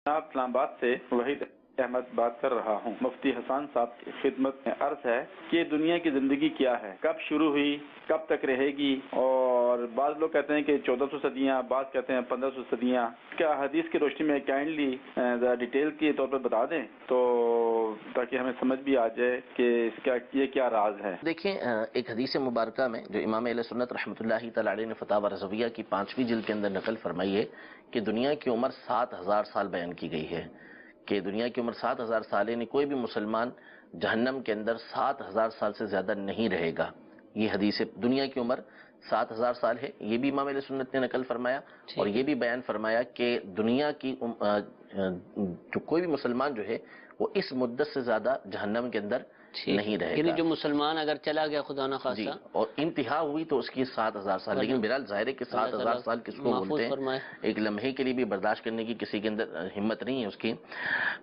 جناب اسلام آباد سے وحید احمد بات کر رہا ہوں۔ مفتی حسان صاحب کی خدمت میں عرض ہے کہ دنیا کی زندگی کیا ہے، کب شروع ہوئی، کب تک رہے گی، اور بعض لوگ کہتے ہیں کہ 1400 صدیاں، بعض کہتے ہیں 1500 صدیاں۔ کیا حدیث کی روشنی میں کائنڈلی ڈیٹیل کے طور پر بتا دیں تو تاکہ ہمیں سمجھ بھی آ جائے کہ اس کا یہ کیا راز ہے۔ دیکھیں، ایک حدیث مبارکہ میں جو امام اہل سنت رحمۃ اللہ تعالی علیہ نے فتاوی رضویہ کی 5ویں جلد کے اندر نقل فرمائی ہے کہ دنیا کی عمر 7000 سال بیان کی گئی ہے، کہ دنیا کی عمر 7000 سال، یعنی کوئی بھی مسلمان جہنم کے اندر 7000 سال سے زیادہ نہیں رہے گا۔ یہ حدیث دنیا کی عمر 7000 سال ہے، یہ بھی امام اہل سنت نے نقل فرمایا، اور یہ بھی بیان فرمایا کہ دنیا کی جو کوئی بھی مسلمان جو ہے وہ اس مدت سے زیادہ جہنم کے اندر نہیں رہے گا، یعنی جو مسلمان اگر چلا گیا خدا نہ خواستہ اور انتہا ہوئی تو اس کی 7000 سال، لیکن بہرحال ظاہر ہے کہ 7000 سال کس کو بولتے ہیں، ایک لمحے کے لیے بھی برداشت کرنے کی کسی کے اندر ہمت نہیں ہے اس کی۔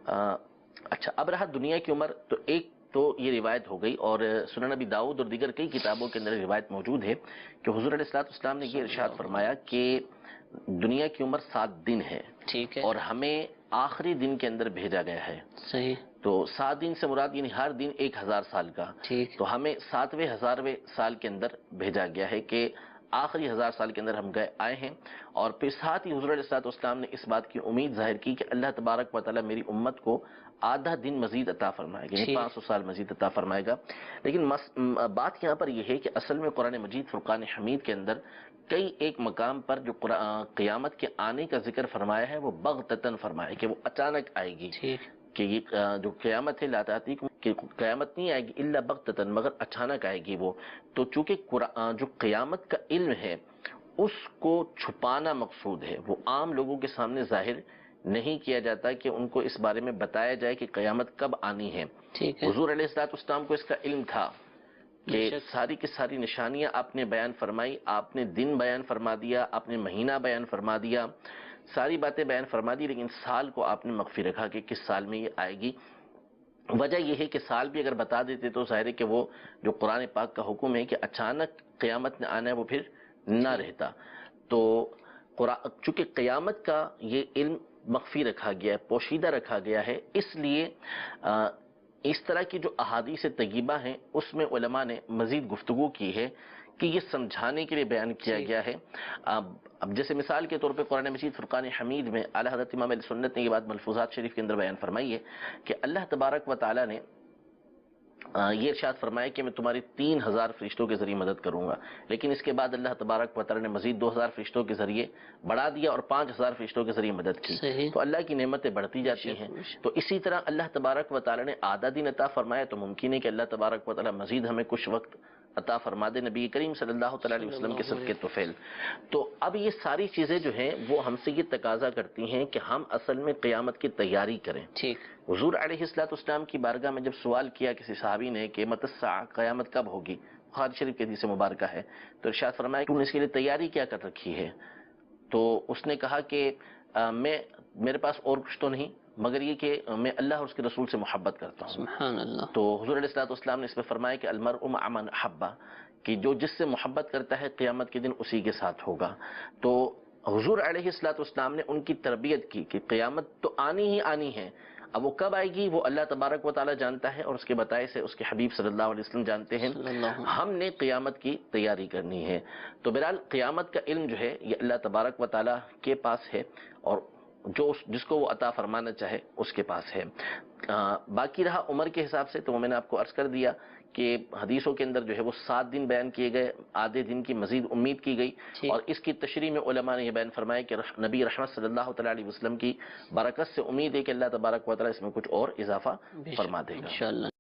اچھا، اب رہا دنیا کی عمر، تو ایک تو یہ روایت ہو گئی، اور سنن نبی داؤد اور دیگر کئی کتابوں کے اندر روایت موجود ہے کہ حضور علیہ السلام نے یہ ارشاد فرمایا کہ دنیا کی عمر 7 دن ہے، ٹھیک ہے، اور ہمیں آخری دن کے اندر بھیجا گیا ہے۔ صحیح، تو 7 دن سے مراد یعنی ہر دن 1000 سال کا، ٹھیک، تو ہمیں 7ویں 1000ویں سال کے اندر بھیجا گیا ہے کہ آخری 1000 سال کے اندر ہم آئے ہیں۔ اور پھر ساتھ ہی حضور علیہ السلام نے اس بات کی امید ظاہر کی کہ اللہ تبارک و تعالیٰ میری امت کو آدھا دن مزید عطا فرمائے گا، یعنی 500 سال مزید عطا فرمائے گا۔ لیکن بات یہاں پر یہ ہے کہ اصل میں قرآن مجید فرقان حمید کے اندر کئی ایک مقام پر جو قیامت کے آنے کا ذکر فرمایا ہے وہ بغتتاً فرمایا ہے کہ وہ اچانک آئے گی، کہ یہ جو قیامت ہے لا تأتیکم، کہ قیامت نہیں آئے گی الا بغتتاً، مگر اچانک آئے گی وہ۔ تو چونکہ جو قیامت کا علم ہے اس کو چھپانا مقصود ہے، وہ عام لوگوں کے سامنے ظاہر نہیں کیا جاتا کہ ان کو اس بارے میں بتایا جائے کہ قیامت کب آنی ہے۔ حضور علیہ السلام کو اس کا علم تھا کہ ساری کی ساری نشانیاں آپ نے بیان فرمائی، آپ نے دن بیان فرما دیا، آپ نے مہینہ بیان فرما دیا، ساری باتیں بیان فرما دی، لیکن سال کو آپ نے مخفی رکھا کہ کس سال میں یہ آئے گی۔ وجہ یہ ہے کہ سال بھی اگر بتا دیتے تو ظاہر ہے کہ وہ جو قرآن پاک کا حکم ہے کہ اچانک قیامت نے آنا ہے وہ پھر نہ رہتا۔ تو چونکہ قیامت کا یہ علم مخفی رکھا گیا ہے، پوشیدہ رکھا گیا ہے، اس لیے اس طرح کی جو احادیث طیبہ ہیں اس میں علماء نے مزید گفتگو کی ہے کہ یہ سمجھانے کے لیے بیان کیا گیا ہے۔ اب جیسے مثال کے طور پہ قرآن مجید فرقان حمید میں اعلیٰ حضرت امام علیہ سنت نے یہ بات ملفوظات شریف کے اندر بیان فرمائی ہے کہ اللہ تبارک و تعالیٰ نے یہ ارشاد فرمایا کہ میں تمہاری 3000 فرشتوں کے ذریعے مدد کروں گا، لیکن اس کے بعد اللہ تبارک و تعالیٰ نے مزید 2000 فرشتوں کے ذریعے بڑھا دیا اور 5000 فرشتوں کے ذریعے مدد کی، تو اللہ کی نعمتیں بڑھتی جاتی ہیں۔ تو اسی طرح اللہ تبارک و تعالیٰ نے آدھا دن عطا فرمایا، تو ممکن ہے کہ اللہ تبارک و تعالیٰ مزید ہمیں کچھ وقت عطا فرما دے نبی کریم صلی اللہ تعالیٰ علیہ وسلم کے صدقے طفیل۔ تو اب یہ ساری چیزیں جو ہیں وہ ہم سے یہ تقاضا کرتی ہیں کہ ہم اصل میں قیامت کی تیاری کریں۔ حضور علیہ السلام کی بارگاہ میں جب سوال کیا کسی صحابی نے کہ متی الساعہ، قیامت کب ہوگی، بخاری شریف کی حدیث مبارکہ ہے، تو ارشاد فرمایا کہ تم نے اس کے لیے تیاری کیا کر رکھی ہے؟ تو اس نے کہا کہ میرے پاس اور کچھ تو نہیں مگر یہ کہ میں اللہ اور اس کے رسول سے محبت کرتا ہوں۔ سبحان اللہ۔ تو حضور علیہ السلام نے اس پہ فرمایا کہ المرء مع من احب، کہ جو جس سے محبت کرتا ہے قیامت کے دن اسی کے ساتھ ہوگا۔ تو حضور علیہ السلام نے ان کی تربیت کی کہ قیامت تو آنی ہی آنی ہے، اب وہ کب آئے گی وہ اللہ تبارک و تعالیٰ جانتا ہے اور اس کے بتائے سے اس کے حبیب صلی اللہ علیہ وسلم جانتے ہیں، ہم نے قیامت کی تیاری کرنی ہے۔ تو بہرحال قیامت کا علم جو ہے یہ اللہ تبارک و تعالیٰ کے پاس ہے، اور جس کو وہ عطا فرمانا چاہے اس کے پاس ہے۔ باقی رہا عمر کے حساب سے، تو میں نے آپ کو عرض کر دیا کہ حدیثوں کے اندر جو ہے وہ 7 دن بیان کیے گئے، آدھے دن کی مزید امید کی گئی، اور اس کی تشریح میں علماء نے یہ بیان فرمایا کہ نبی رحمت صلی اللہ تعالیٰ علیہ وسلم کی برکت سے امید ہے کہ اللہ تبارک و تعالیٰ اس میں کچھ اور اضافہ فرما دے گا۔